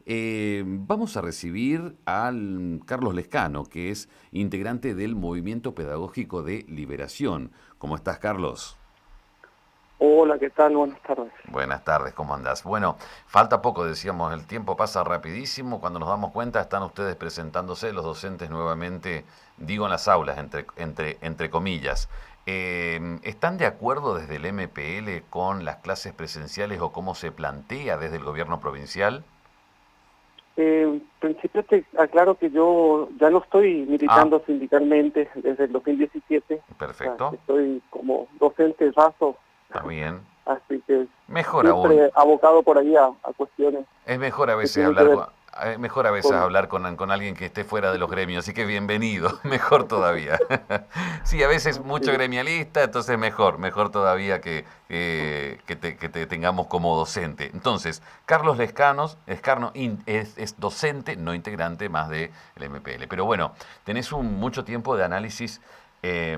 Vamos a recibir al Carlos Lescano, que es integrante del Movimiento Pedagógico de Liberación. ¿Cómo estás, Carlos? Hola, ¿qué tal? Buenas tardes. Buenas tardes, ¿cómo andás? Bueno, falta poco, decíamos, el tiempo pasa rapidísimo. Cuando nos damos cuenta, están ustedes presentándose, los docentes nuevamente, digo en las aulas, entre comillas. ¿Están de acuerdo desde el MPL con las clases presenciales o cómo se plantea desde el gobierno provincial? En principio te aclaro que yo ya no estoy Ah, militando sindicalmente desde el 2017, o sea, perfecto, estoy como docente raso, está bien. así que Mejor aún. siempre abocado por ahí a cuestiones Es mejor a que veces tienen que hablar ver con, mejor a veces con... hablar con alguien que esté fuera de los gremios, así que bienvenido, mejor todavía. Sí, a veces mucho sí, gremialista, entonces mejor todavía que te tengamos como docente. Entonces, Carlos Lescano es docente, no integrante más del MPL. Pero bueno, tenés mucho tiempo de análisis, eh,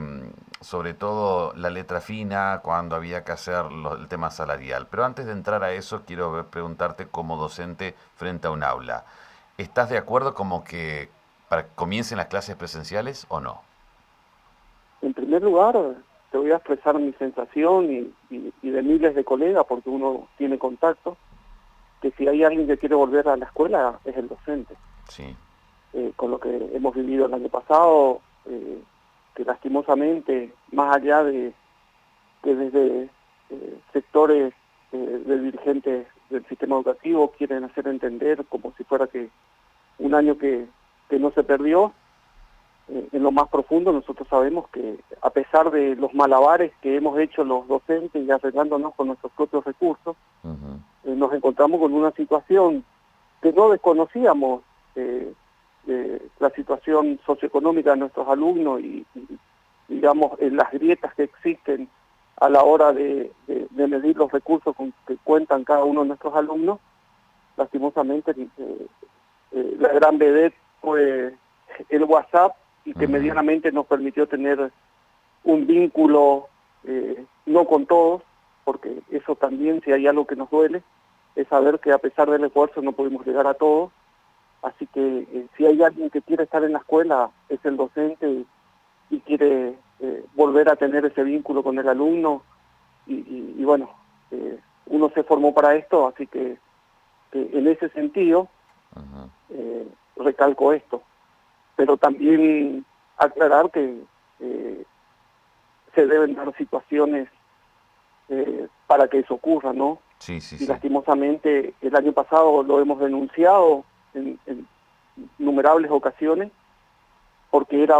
sobre todo la letra fina, cuando había que hacer el tema salarial. Pero antes de entrar a eso, quiero preguntarte como docente frente a un aula. ¿Estás de acuerdo como que para que comiencen las clases presenciales o no? en primer lugar, te voy a expresar mi sensación y de miles de colegas, porque uno tiene contacto, que si hay alguien que quiere volver a la escuela es el docente. Sí. Con lo que hemos vivido el año pasado, que lastimosamente, más allá de que desde sectores de dirigentes del sistema educativo quieren hacer entender como si fuera que un año que no se perdió, en lo más profundo nosotros sabemos que a pesar de los malabares que hemos hecho los docentes y arreglándonos con nuestros propios recursos, Ujú. nos encontramos con una situación que no desconocíamos, eh, la situación socioeconómica de nuestros alumnos y, digamos, las grietas que existen a la hora de medir los recursos con que cuentan cada uno de nuestros alumnos. Lastimosamente, la gran vedette fue el WhatsApp y que Ujú. medianamente nos permitió tener un vínculo, no con todos, porque eso también, si hay algo que nos duele, es saber que a pesar del esfuerzo no pudimos llegar a todos. Así que si hay alguien que quiere estar en la escuela, es el docente y quiere volver a tener ese vínculo con el alumno. Y bueno, uno se formó para esto, así que en ese sentido Ujú. recalco esto. Pero también aclarar que eh, se deben dar situaciones para que eso ocurra, ¿no? Sí, sí, Y sí. lastimosamente el año pasado lo hemos denunciado en innumerables ocasiones, porque era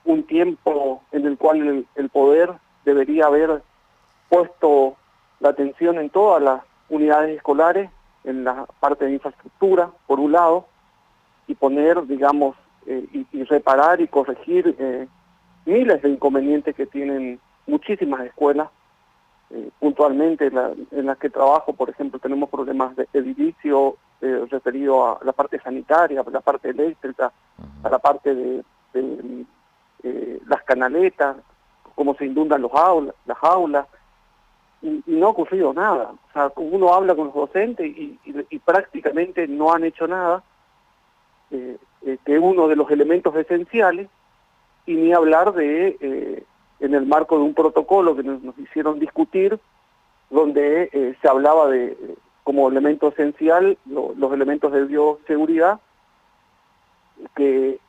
un tiempo en el cual el poder debería haber puesto la atención en todas las unidades escolares, en la parte de infraestructura, por un lado, y poner, digamos, y reparar y corregir miles de inconvenientes que tienen muchísimas escuelas. Puntualmente en las que trabajo, por ejemplo, tenemos problemas de edilicio referido a la parte sanitaria, a la parte eléctrica, a la parte de las canaletas, cómo se inundan las aulas, y no ha ocurrido nada. O sea, uno habla con los docentes y prácticamente no han hecho nada, que es uno de los elementos esenciales, y ni hablar de, en el marco de un protocolo que nos hicieron discutir, donde se hablaba de, como elemento esencial, los elementos de bioseguridad que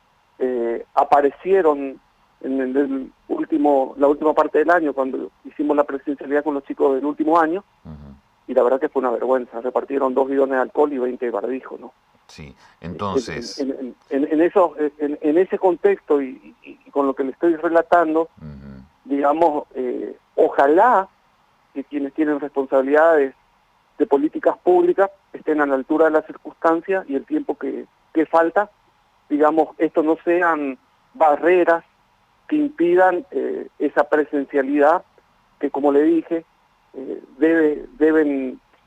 aparecieron en la última parte del año, cuando hicimos la presencialidad con los chicos del último año, Ujú. y la verdad que fue una vergüenza. Repartieron 2 bidones de alcohol y 20 barbijos, ¿no? Sí. Entonces, En ese contexto y con lo que le estoy relatando, ujú. digamos, ojalá que quienes tienen responsabilidades de políticas públicas estén a la altura de las circunstancias y el tiempo que falta, digamos, esto no sean barreras que impidan esa presencialidad que, como le dije,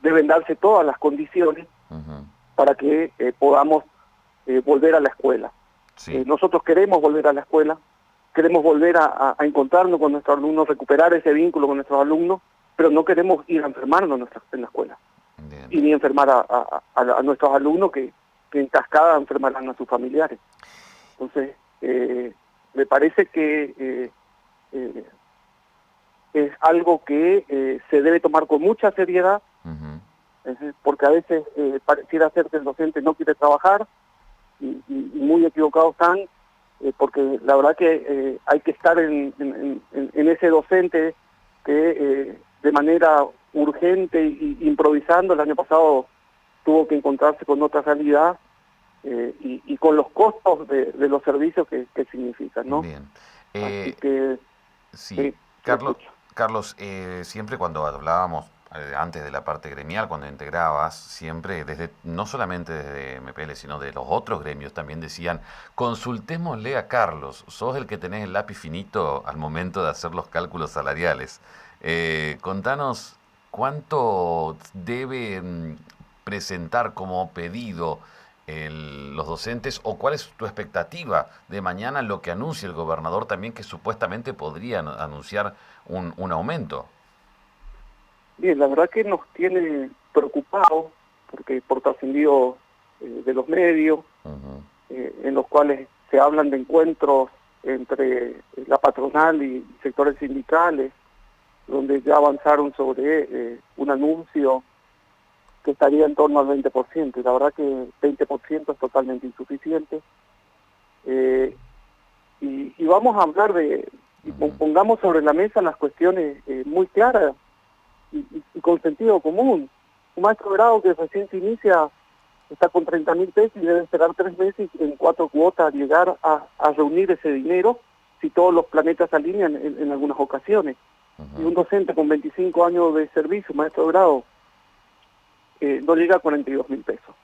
deben darse todas las condiciones Ujú. para que podamos volver a la escuela. Sí. Nosotros queremos volver a la escuela, queremos volver a encontrarnos con nuestros alumnos, recuperar ese vínculo con nuestros alumnos, pero no queremos ir a enfermarnos en la escuela. Bien. y ni enfermar a nuestros alumnos que en cascada enfermarán a sus familiares. Entonces, me parece que es algo que se debe tomar con mucha seriedad, porque a veces pareciera ser que el docente no quiere trabajar y muy equivocados están, porque la verdad que hay que estar en ese docente que de manera urgente y improvisando el año pasado tuvo que encontrarse con otra realidad y con los costos de los servicios que significan, ¿no? Bien. Así que Sí, lo Carlos, escucho. Carlos, siempre cuando hablábamos antes de la parte gremial, cuando integrabas, siempre desde, no solamente desde MPL, sino de los otros gremios también decían, consultémosle a Carlos, sos el que tenés el lápiz finito al momento de hacer los cálculos salariales. Contanos cuánto debe presentar como pedido los docentes o cuál es tu expectativa de mañana lo que anuncia el gobernador también que supuestamente podría anunciar un aumento. Bien, la verdad que nos tiene preocupados porque por trascendido de los medios, en los cuales se hablan de encuentros entre la patronal y sectores sindicales, donde ya avanzaron sobre un anuncio que estaría en torno al 20%. Y la verdad que 20% es totalmente insuficiente. Y vamos a hablar y pongamos sobre la mesa las cuestiones muy claras y con sentido común. Un maestro de grado que recién se inicia está con 30.000 pesos y debe esperar 3 meses en 4 cuotas llegar a reunir ese dinero si todos los planetas se alinean en algunas ocasiones. Y un docente con 25 años de servicio, maestro de grado, no llega a 42.000 pesos.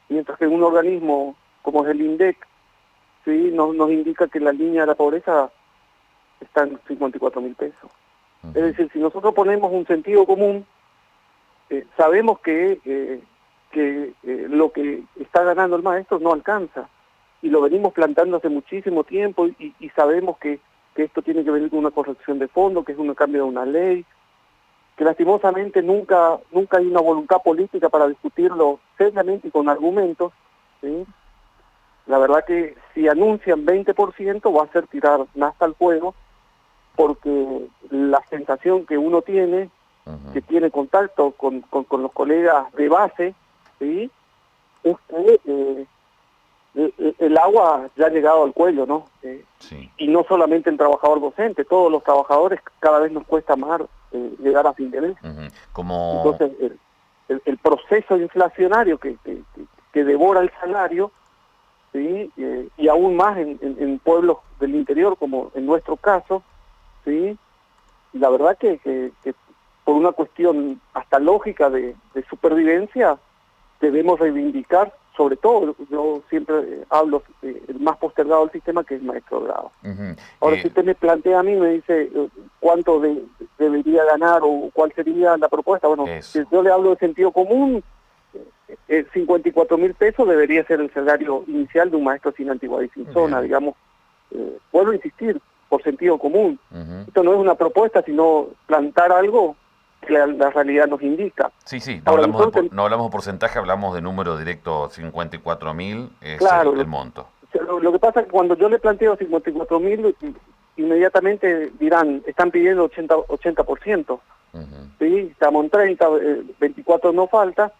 Mientras que en un organismo como es el INDEC, ¿sí? nos indica que la línea de la pobreza está en 54.000 pesos. Es decir, si nosotros ponemos un sentido común, sabemos que lo que está ganando el maestro no alcanza. Y lo venimos plantando hace muchísimo tiempo y sabemos que esto tiene que venir con una corrección de fondo, que es un cambio de una ley, que lastimosamente nunca hay una voluntad política para discutirlo seriamente y con argumentos, ¿sí? La verdad que si anuncian 20% va a ser tirar nafta al fuego, porque la sensación que uno tiene, que tiene contacto con los colegas de base, ¿sí? Es que el agua ya ha llegado al cuello, ¿no? Sí. Y no solamente el trabajador docente, todos los trabajadores cada vez nos cuesta más llegar a fin de mes. Como... Entonces, el proceso inflacionario que devora el salario, ¿sí? Y aún más en pueblos del interior, como en nuestro caso, ¿sí? La verdad que por una cuestión hasta lógica de supervivencia, debemos reivindicar, sobre todo, yo siempre hablo el más postergado del sistema, que es el maestro de grado. Ahora, si usted me plantea a mí, me dice cuánto debería ganar o cuál sería la propuesta, bueno, si yo le hablo de sentido común, 54.000 pesos debería ser el salario inicial de un maestro sin antigüedad y sin zona, digamos. Vuelvo a insistir, por sentido común. Esto no es una propuesta, sino plantar algo que la realidad nos indica. Sí, no, ahora, hablamos entonces, no hablamos de porcentaje, hablamos de número directo, 54.000 es claro, el monto. Lo que pasa es que cuando yo le planteo 54.000, inmediatamente dirán, están pidiendo 80%. ¿Sí? Estamos en 30, 24 no falta,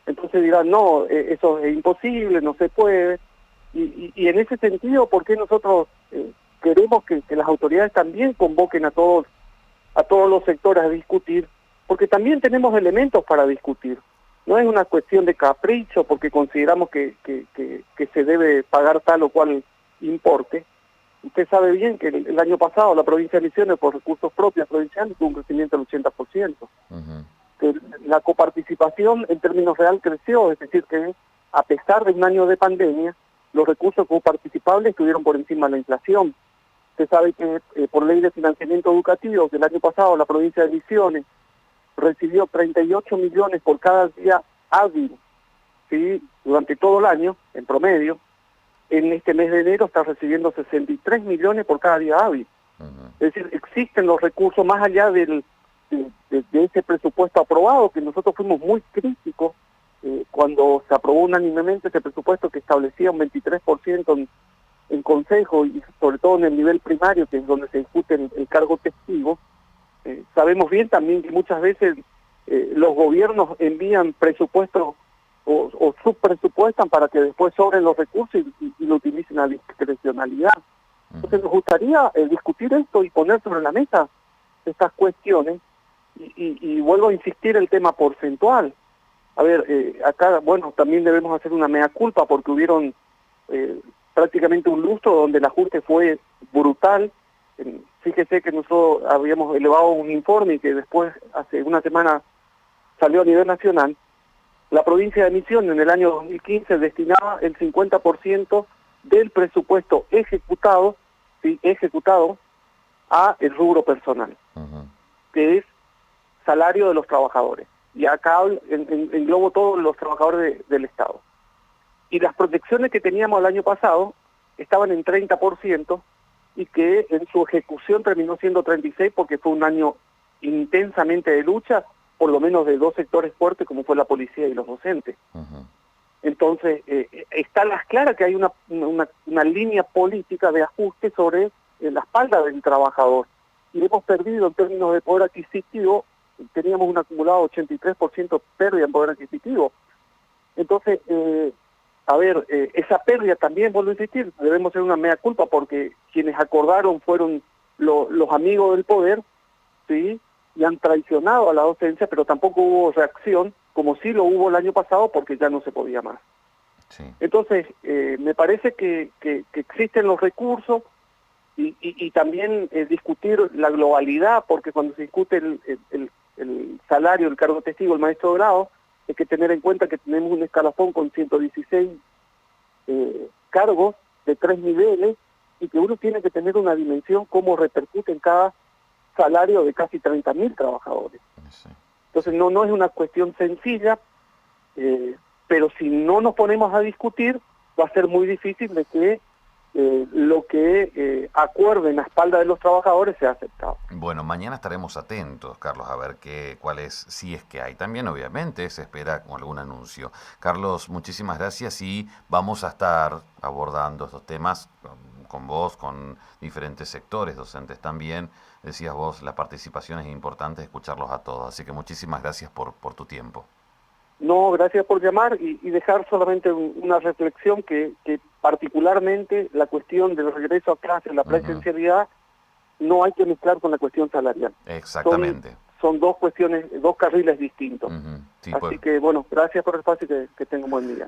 entonces dirán, no, eso es imposible, no se puede. Y en ese sentido, ¿por qué nosotros queremos que las autoridades también convoquen a todos los sectores a discutir? Porque también tenemos elementos para discutir. No es una cuestión de capricho porque consideramos que se debe pagar tal o cual importe. Usted sabe bien que el año pasado la provincia de Misiones, por recursos propios provinciales, tuvo un crecimiento del 80%. Que la coparticipación en términos real creció, es decir, que a pesar de un año de pandemia, los recursos coparticipables estuvieron por encima de la inflación. Usted sabe que por ley de financiamiento educativo, que el año pasado la provincia de Misiones recibió 38 millones por cada día hábil, ¿sí? Durante todo el año, en promedio. En este mes de enero está recibiendo 63 millones por cada día hábil. Es decir, existen los recursos más allá del de ese presupuesto aprobado, que nosotros fuimos muy críticos cuando se aprobó unánimemente ese presupuesto que establecía un 23% en consejo y sobre todo en el nivel primario, que es donde se discute el cargo testigo. Sabemos bien también que muchas veces los gobiernos envían presupuestos o subpresupuestan para que después sobren los recursos y lo utilicen a discrecionalidad. Entonces nos gustaría discutir esto y poner sobre la mesa estas cuestiones y vuelvo a insistir el tema porcentual. A ver, acá, bueno, también debemos hacer una mea culpa porque hubieron prácticamente un lustro donde el ajuste fue brutal. Fíjese que nosotros habíamos elevado un informe que después, hace una semana, salió a nivel nacional. La provincia de Misiones en el año 2015 destinaba el 50% del presupuesto ejecutado, ¿sí?, ejecutado a el rubro personal, que es salario de los trabajadores. Y acá englobo todos los trabajadores del Estado. Y las proyecciones que teníamos el año pasado estaban en 30% y que en su ejecución terminó siendo 36% porque fue un año intensamente de lucha, por lo menos de dos sectores fuertes como fue la policía y los docentes. Entonces, está a las claras que hay una línea política de ajuste sobre la espalda del trabajador. Y hemos perdido en términos de poder adquisitivo, teníamos un acumulado 83% pérdida en poder adquisitivo. Entonces, esa pérdida también, vuelvo a insistir, debemos hacer una mea culpa porque quienes acordaron fueron los amigos del poder, ¿sí?, y han traicionado a la docencia, pero tampoco hubo reacción, como sí lo hubo el año pasado, porque ya no se podía más. Sí. Entonces, me parece que existen los recursos y también discutir la globalidad, porque cuando se discute el salario, el cargo testigo, el maestro de grado, hay que tener en cuenta que tenemos un escalafón con 116 cargos de 3 niveles y que uno tiene que tener una dimensión cómo repercute en cada salario de casi 30.000 trabajadores. Sí. Entonces no es una cuestión sencilla, pero si no nos ponemos a discutir, va a ser muy difícil de que lo que acuerden a espalda de los trabajadores sea aceptado. Bueno, mañana estaremos atentos, Carlos, a ver cuál es, si es que hay. También, obviamente, se espera con algún anuncio. Carlos, muchísimas gracias y vamos a estar abordando estos temas con vos, con diferentes sectores, docentes también. Decías vos, la participación es importante, escucharlos a todos. Así que muchísimas gracias por tu tiempo. No, gracias por llamar y dejar solamente una reflexión que particularmente la cuestión del regreso a clase, la presencialidad, no hay que mezclar con la cuestión salarial. Exactamente. Son dos cuestiones, dos carriles distintos. Sí, así que, bueno, gracias por el espacio y que tenga un buen día.